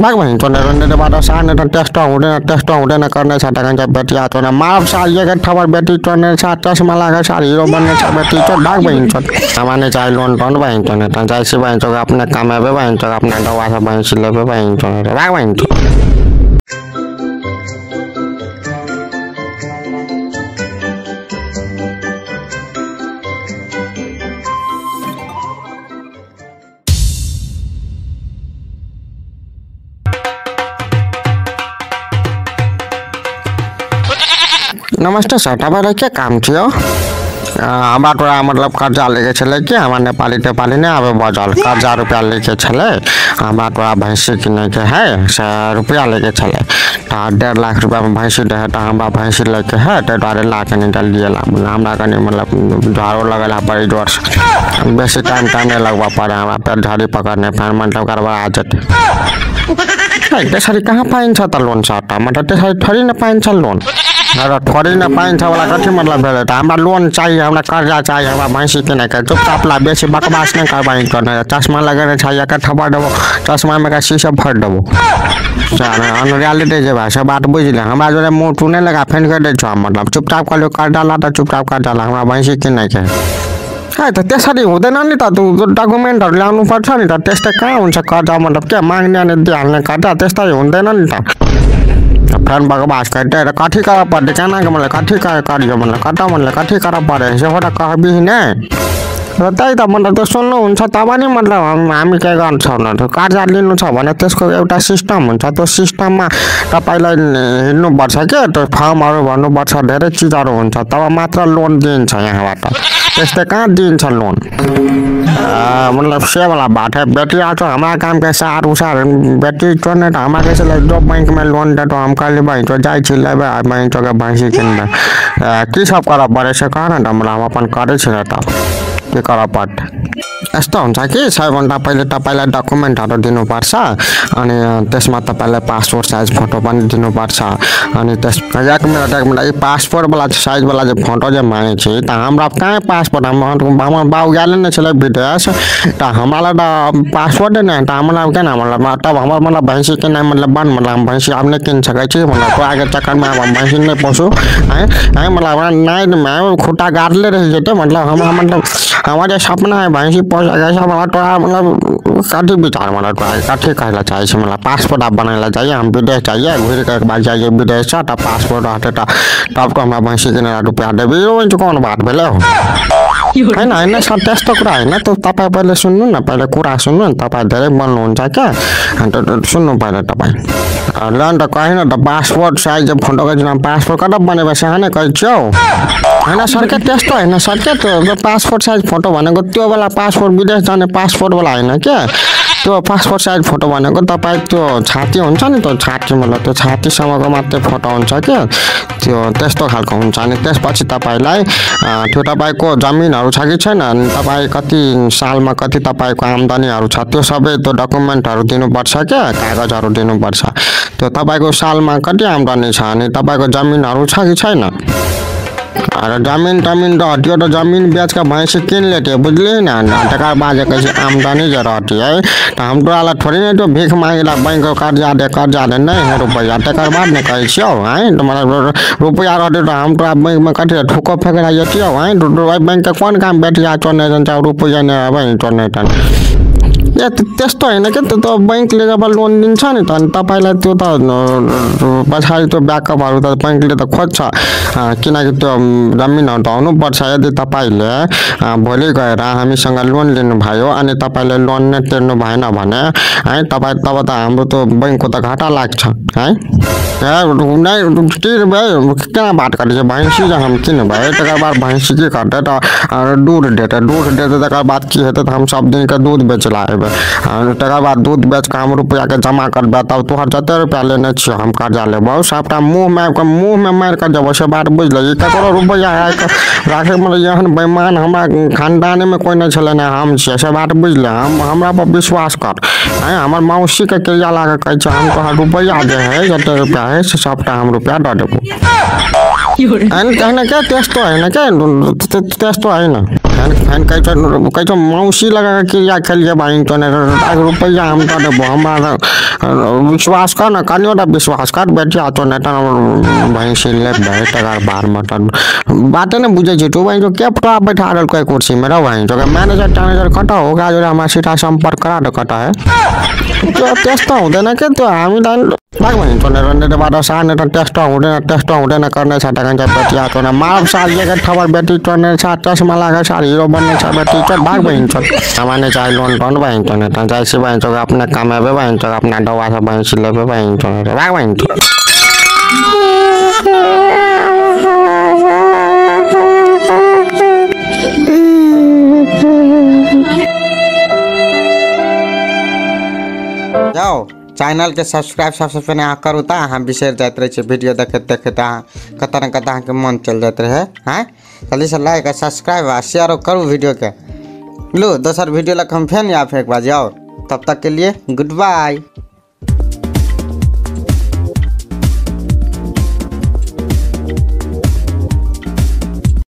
भाग बहन तो ने बात साने टेस्ट उड़े न करने छटा गंजा बेटी आ तो ना मार साल ये ठबर बेटी तो ने साथ चश्मा लगा सारी हीरो बनने छ बेटी तो भाग बहन तो हमारे चाहे लोन टन बहन तो ने चाहे से बहन तो अपने काम में बहन तो अपने दवा से बहन से लेबे बहन तो भाग बहन तो नमस्ते सर तपाईलाई के काम थियो हमारा मतलब कर्जा लेके छले कि हमार नेपाली टेपाली ने अब बजल कर्जा रुपया लेके छले हमारा भैंसी किने के है से रुपया लेके छले तो 1.5 लाख रुपया में भैंसी रहे तो हमारा भैंसी लेके है तो 1.5 लाख निकल दिएला हमरा कनी मतलब झाड़ू लगेला बड़ी जोर से बेसी टाइम नहीं लगवा पड़े हमारा पेट झाड़ी पकड़ने फिर मतलब गड़बड़ा आ जाते त्यसरी कहाँ पाइन्छ त लोन सट्टा मतलब त्यसरी थोड़ी न पाइन्छ लोन र थोड़ी न पाइन्छ वाला कथी मतलब भेले त हमरा लोन चाहिए हमरा कर्जा चाहिए हमरा भैंसी किने के चुपचाप ला बेसी बकवास नहीं करबाई करने चश्मा लगेने चाहिए का ठबा देबो चश्मा में का शीशा फट देबो अन रियलिटी जे भाषा बात बुझले हमरा जोरे मुंह टूने लगा फेंक के दे छ मतलब चुपचाप कलो कर्जा ला त चुपचाप कर्जा ला हमरा भैंसी किने के है त त्यसरी हुँदैन नि त तु डकुमेन्टहरु ल्याउनु पर्छ नि त त्यस्तै कहाँ हुन्छ कर्जा मतलब के माग्ने अनि दिहाल्ने कर्जा त्यस्तै हुँदैन नि त फ्रेंड बकवास करते र कथी कर पड़े केना के मतलब कथी करियो मतलब कता मतलब कथी कर पड़े से होटा कहबी नै तै त मतलब त सुन्नु हुन्छ तब नि मतलब हामी के गर्छौं न त कर्जा लिनु छ भने त्यसको एउटा सिस्टम हुन्छ त्यो सिस्टममा तपाईलाई हिड्नु पर्छ के त्यो फर्महरु भर्नु पर्छ धेरै चीजहरु हुन्छ तब मात्र लोन दिन्छ यहाँबाट त्यस्तै कहाँ दिन्छ लोन मतलब से वाला बात है बेटी आ तो हमारा काम के सार उसार बेटी तो ने हमारा कैसे ले जो बैंक में लोन दे तो हम कर लेबै तो जाय छी लेबै बैंक तो के भैंसी किनबै की सब कर पड़े से कारण हमरा हम अपन करे छ त के कर पड़े यस्तो हुन्छ कि 6 घण्टा पहिले तपाईलाई डकुमेन्टहरु दिनुपर्छ अनि त्यसमा तपाईलाई पासपोर्ट साइज फोटो पनि दिनुपर्छ अनि त्यस एक मिनेट पासपोर्ट वाला साइज वाला जो फोटो जे मागे छी त हमरा कहाँ पासपोर्ट हमर बाउ गेले नै छले विदेश त हमरा त पासपोर्ट नै त हमरा के ना मतलब तब हमर मतलब भैंसी के नाम मतलब बन मतलब भैंसी आप नहीं किन सकै छी मतलब तो आगे चक्कर में हम भैंसी नहीं पोसू है मतलब नाइट में खुटा गाड़ले रह जेते मतलब हम मतलब हमारे सपना है भैंसी पोस ऐसा मतलब तोरा मतलब कथी विचार मतलब तोरा कथी कहला चाहिए से मतलब पासपोर्ट आप बनाइला चाहिए हम विदेश चाहिए घुर के एक बार जाइए विदेश त पासपोर्ट हटे तब को हमरा भैंसी के रुपया देबे यो कौन बात भेले हो हैन हैन सब त्यस्तो कुरा हैन त तपाई पहिले सुन्नु न पहिले कुरा सुन्नु न तपाई धेरै बोल्नु हुन्छ के अन्त सुन्नु पहिले तपाई लन त कहिन त पासपोर्ट साइज फोटो के नाम पासपोर्ट कता बनेबा साने कहछौ हैन सरकार त्यस्तो हैन सरकार त पासपोर्ट साइज फोटो भनेको त्यो बेला पासपोर्ट विदेश जाने पासपोर्ट वाला हैन के त्यो पासपोर्ट साइज फोटो भनेको तपाई त्यो छाती हुन्छ नि त्यो छाती मतलब त्यो छाती सम्मको मात्र फोटो हुन्छ के त्यो त्यस्तो खालको हुन्छ अनि त्यसपछि तपाईलाई त्यो तपाईको जमिनहरु छ कि छैन अनि तपाई कति सालमा कति तपाईको आम्दानीहरु छ त्यो सबै त्यो डकुमेन्टहरु दिनुपर्छ के कागजहरु दिनुपर्छ त्यो तपाईको सालमा कति आम्दानी छ अनि तपाईको जमिनहरु छ कि छैन अरे जमीन तमीन तो हटियो तो जमीन बेच के भैंसी किन लेते बुझली ना टका बाद कैसे आमदनी जो रहती है तो हम तो आला थोड़ी नहीं तो भीख मांगेला बैंक कर्जा दे नहीं है रुपया तक बाद नहीं कहे छियो हैं तो मतलब रुपया रहते तो हम तो बैंक में कटे ठुको फेंकला जतियो हैं तो बैंक के कौन काम बैठिया चोने जन रुपया नहीं भाई चोने टन या त्यस्तो हैन के त बैंकले जब लोन दिन्छ नि त अनि तपाईलाई त्यो त पछाडी त्यो ब्याकअपहरु त बैंकले त खोज्छ किनकि त्यो जमिनहरु त हुनु पर्छ यदि तपाईले भोलि गएर हामीसँग लोन लिनु भयो अनि तपाईले लोन नै तिर्नु भएन भने है तपाई तब त हाम्रो त बैंकको त घाटा लाग्छ है नहीं तिर भाई क्या बात कर भैंसी जब हम किन भाई तक बाद भैंसी की करते तो दूध देते तक बाद की हेते हम सब दिन का दूध बेच लाए तक बाद दूध बेच के हम रुपया के जमा कर तब तोहर जते रुपया लेने छियो हम कर्जा लेबो सबटा मुंह में मार कर जब से बात बुझ ले ककरो रुपया राखे मतलब एहन बेईमान हमरा खानदान में कोई नहीं छले ना हम छियै से बात बुझ ले हम हमरा पर विश्वास कर है हमर मौसी के क्रिया लागे कह हम तोहर रुपया जे है जते रुपया है से सबटा हम रुपया दे देबो। कहना क्या टेस्ट तो है ना, क्या टेस्ट तो है ना। फैन कैसे मौसी लगा क्रिया खेलिए भाई तो रुपया हम तो देबो हमारा विश्वास कर ना कनियो विश्वास कर बेटिया तो नहीं भाई से ले टका बार मटन बातें नहीं बुझे छी तू भाई जो क्या तो बैठा रहा कोई कुर्सी में रहो भाई जो मैनेजर टैनेजर कटा होगा जो हमारा सीधा संपर्क करा दो कटा है तो टेस्ट होते ना के तो हम भाग भाई तो ने बाद साने तो टेस्ट होते ना करने छटा गंजा बेटिया तो ना मार साल के ठबर बेटी तो ने साथ चश्मा लगा सारी हीरो बनने छ बेटी तो भाग भाई तो हमारे चाहे लोन टोन भाई तो ने तो जैसे भाई तो अपने कमाबे भाई तो अपना दवा से भाई सिलेबे भाई तो भाग भाई तो जाओ चैनल के सब्सक्राइब सबसे पहले अहाँ करू ता अहाँ बिसर जाते रहे वीडियो देखते देखते कत न कत के मन चल जाते रहे हैं जल्दी से लाइक सब्सक्राइब आ शेयर करू वीडियो के लो दोसर वीडियो लग हम फेन या फेंक बाजी आओ तब तक के लिए गुड बाय।